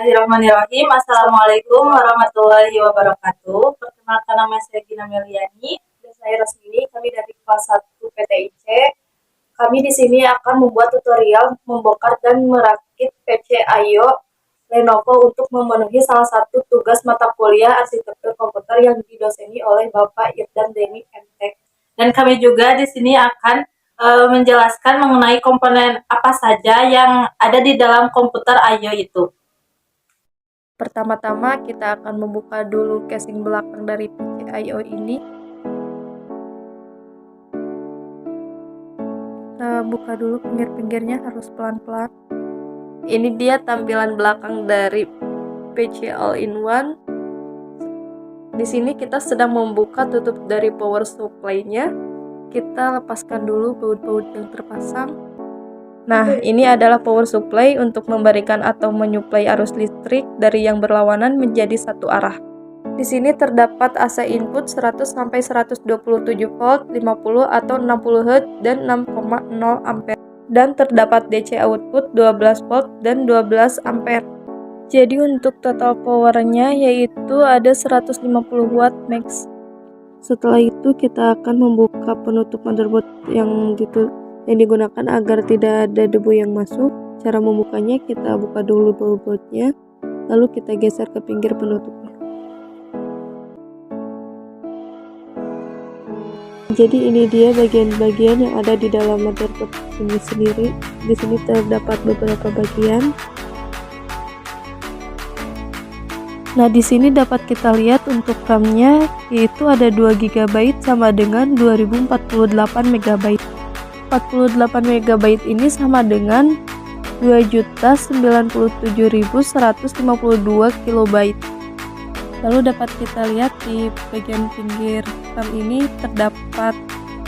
Bismillahirrahmanirrahim. Assalamualaikum warahmatullahi wabarakatuh. Perkenalkan, nama saya Gina Meliani dan saya Rosmini. Kami dari kelas 1 PTIC. Kami di sini akan membuat tutorial membongkar dan merakit PC Ayo Lenovo untuk memenuhi salah satu tugas mata kuliah arsitektur komputer yang didoseni oleh Bapak Irdan Deni MTek. Dan kami juga di sini akan menjelaskan mengenai komponen apa saja yang ada di dalam komputer Ayo itu. Pertama-tama kita akan membuka dulu casing belakang dari PC I/O ini. Kita buka dulu pinggir-pinggirnya, harus pelan-pelan. Ini dia tampilan belakang dari PC All-in-One. Di sini kita sedang membuka tutup dari power supply-nya. Kita lepaskan dulu baut-baut yang terpasang. Nah, ini adalah power supply untuk memberikan atau menyuplai arus listrik dari yang berlawanan menjadi satu arah. Di sini terdapat AC input 100 sampai 127 volt, 50 atau 60 Hz dan 6,0 ampere. Dan terdapat DC output 12 volt dan 12 ampere. Jadi untuk total powernya yaitu ada 150 watt max. Setelah itu kita akan membuka penutup motherboard yang digunakan agar tidak ada debu yang masuk. Cara membukanya, kita buka dulu baut-bautnya, lalu kita geser ke pinggir penutupnya. Jadi ini dia bagian-bagian yang ada di dalam motherboard ini sendiri. Di sini terdapat beberapa bagian. Nah, di sini dapat kita lihat untuk RAM-nya yaitu ada 2 GB sama dengan 2048 MB. 48 MB ini sama dengan 2.097.152 KB. Lalu dapat kita lihat di bagian pinggir RAM ini terdapat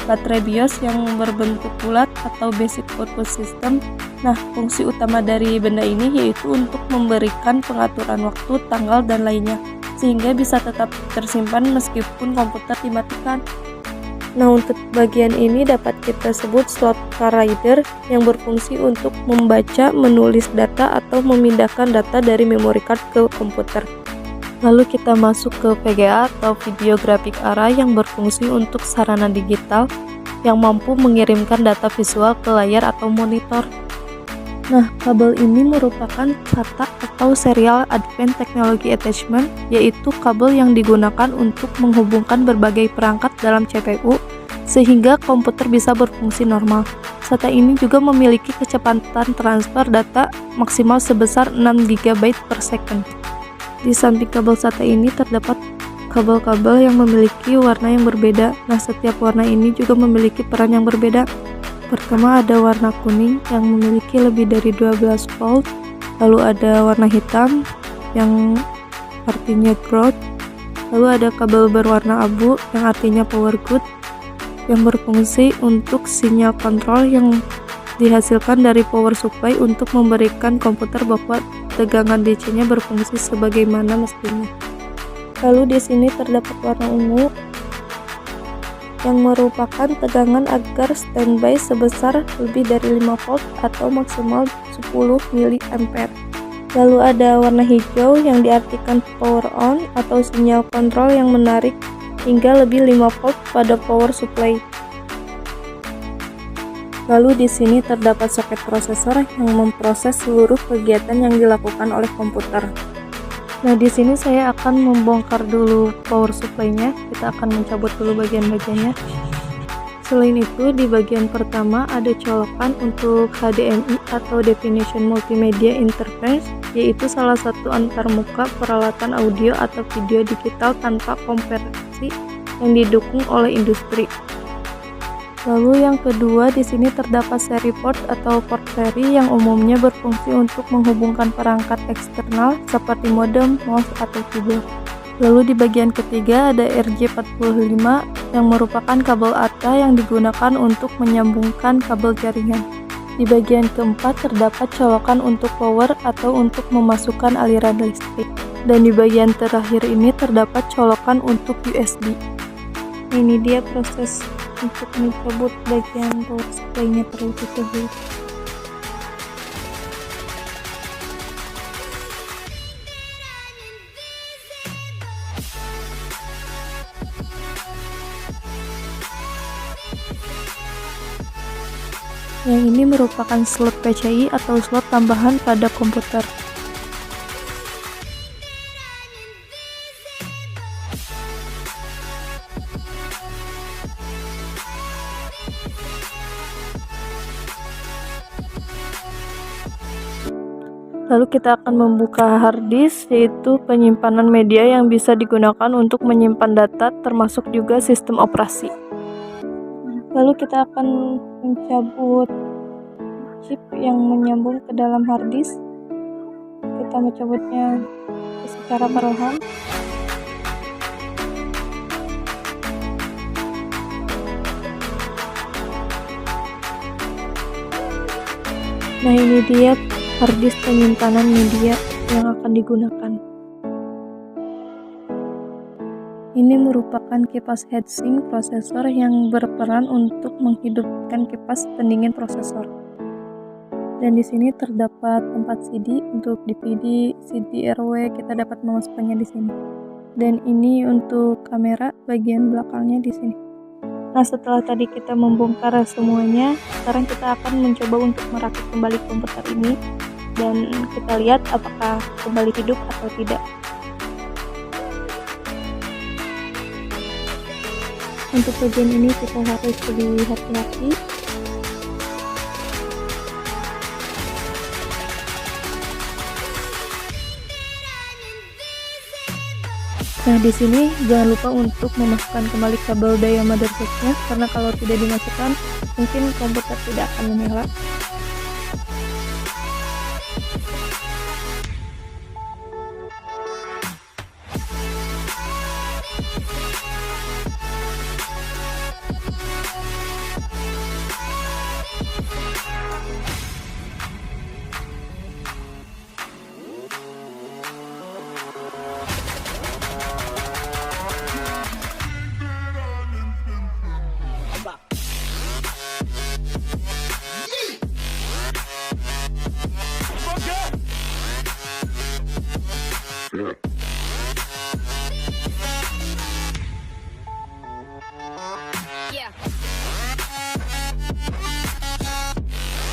baterai BIOS yang berbentuk bulat atau basic output system. Nah, fungsi utama dari benda ini yaitu untuk memberikan pengaturan waktu, tanggal, dan lainnya, sehingga bisa tetap tersimpan meskipun komputer dimatikan. Nah, untuk bagian ini dapat kita sebut slot car reader yang berfungsi untuk membaca, menulis data, atau memindahkan data dari memory card ke komputer. Lalu kita masuk ke VGA atau video graphic array yang berfungsi untuk sarana digital yang mampu mengirimkan data visual ke layar atau monitor. Nah, kabel ini merupakan SATA atau Serial Advanced Technology Attachment, yaitu kabel yang digunakan untuk menghubungkan berbagai perangkat dalam CPU sehingga komputer bisa berfungsi normal. SATA ini juga memiliki kecepatan transfer data maksimal sebesar 6 GB per second. Di samping kabel SATA ini terdapat kabel-kabel yang memiliki warna yang berbeda. Nah, setiap warna ini juga memiliki peran yang berbeda. Pertama ada warna kuning yang memiliki lebih dari 12 volt, lalu ada warna hitam yang artinya ground, lalu ada kabel berwarna abu yang artinya power good yang berfungsi untuk sinyal kontrol yang dihasilkan dari power supply untuk memberikan komputer bahwa tegangan DC-nya berfungsi sebagaimana mestinya. Lalu di sini terdapat warna ungu yang merupakan tegangan agar standby sebesar lebih dari 5 volt atau maksimal 10 mA. Lalu ada warna hijau yang diartikan power on atau sinyal kontrol yang menarik hingga lebih 5 volt pada power supply. Lalu di sini terdapat soket prosesor yang memproses seluruh kegiatan yang dilakukan oleh komputer. Nah, di sini saya akan membongkar dulu power supply-nya. Kita akan mencabut dulu bagian-bagiannya. Selain itu, di bagian pertama ada colokan untuk HDMI atau Definition Multimedia Interface, yaitu salah satu antarmuka peralatan audio atau video digital tanpa konversi yang didukung oleh industri. Lalu yang kedua, di sini terdapat seri port atau port seri yang umumnya berfungsi untuk menghubungkan perangkat eksternal seperti modem, mouse, atau keyboard. Lalu di bagian ketiga ada RJ45 yang merupakan kabel ATA yang digunakan untuk menyambungkan kabel jaringan. Di bagian keempat terdapat colokan untuk power atau untuk memasukkan aliran listrik. Dan di bagian terakhir ini terdapat colokan untuk USB. Ini dia proses untuk mencabut bagian power supply-nya terlebih dahulu. Yang ini merupakan slot PCI atau slot tambahan pada komputer. Lalu kita akan membuka hard disk, yaitu penyimpanan media yang bisa digunakan untuk menyimpan data termasuk juga sistem operasi. Lalu kita akan mencabut chip yang menyambung ke dalam hard disk. Kita mencabutnya secara perlahan. Nah, ini dia hard disk penyimpanan media yang akan digunakan. Ini merupakan kipas heatsink prosesor yang berperan untuk menghidupkan kipas pendingin prosesor. Dan di sini terdapat tempat CD untuk DVD, CD-RW, kita dapat memasukkannya di sini. Dan ini untuk kamera bagian belakangnya di sini. Nah, setelah tadi kita membongkar semuanya, sekarang kita akan mencoba untuk merakit kembali komputer ini dan kita lihat apakah kembali hidup atau tidak. Untuk bagian ini kita harus lebih hati-hati. Nah, di sini jangan lupa untuk memasukkan kembali kabel daya motherboard-nya, karena kalau tidak dimasukkan, mungkin komputer tidak akan menyala.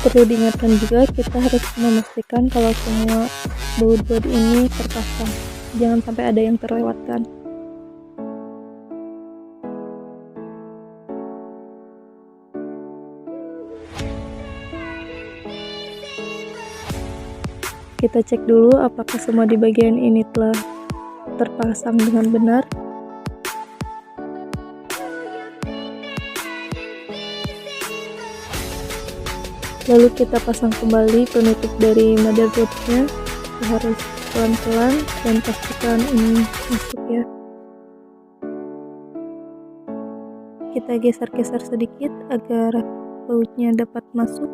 Perlu diingatkan juga, kita harus memastikan kalau semua baut-baut ini terpasang, jangan sampai ada yang terlewatkan. Kita cek dulu apakah semua di bagian ini telah terpasang dengan benar. Lalu kita pasang kembali penutup dari motherboard-nya. Kita harus pelan-pelan dan pastikan ini masuk ya. Kita geser-geser sedikit agar bautnya dapat masuk.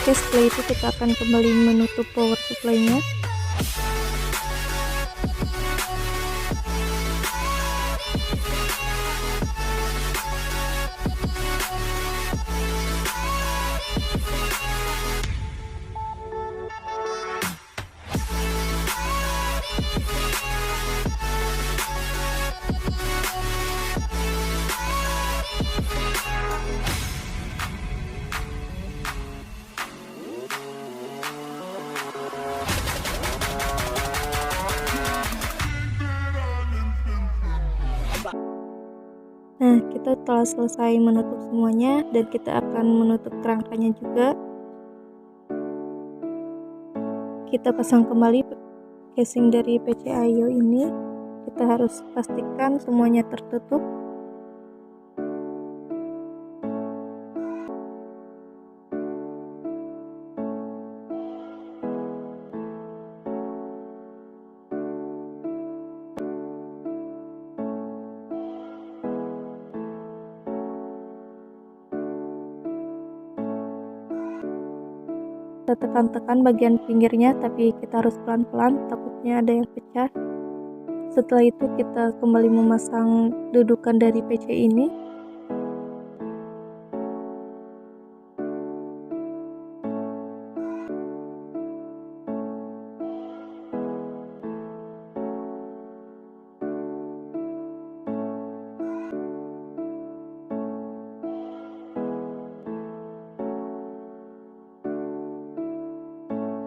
Oke, setelah itu kita akan kembali menutup power supply-nya. Nah, kita telah selesai menutup semuanya dan kita akan menutup kerangkanya juga. Kita pasang kembali casing dari PCIO ini. Kita harus pastikan semuanya tertutup. Kita tekan-tekan bagian pinggirnya, tapi kita harus pelan-pelan, takutnya ada yang pecah. Setelah itu kita kembali memasang dudukan dari PC ini.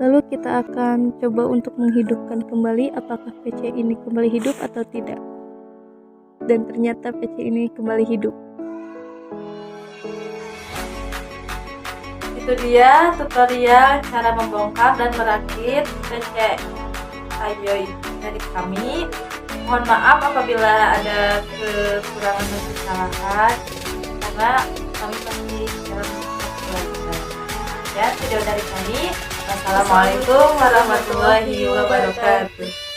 Lalu kita akan coba untuk menghidupkan kembali apakah PC ini kembali hidup atau tidak. Dan ternyata PC ini kembali hidup. Itu dia tutorial cara membongkar dan merakit PC Ayoy dari kami. Mohon maaf apabila ada kekurangan dan kesalahan, karena kami masih dalam belajar. Ya, video dari kami. Wassalamualaikum warahmatullahi wabarakatuh.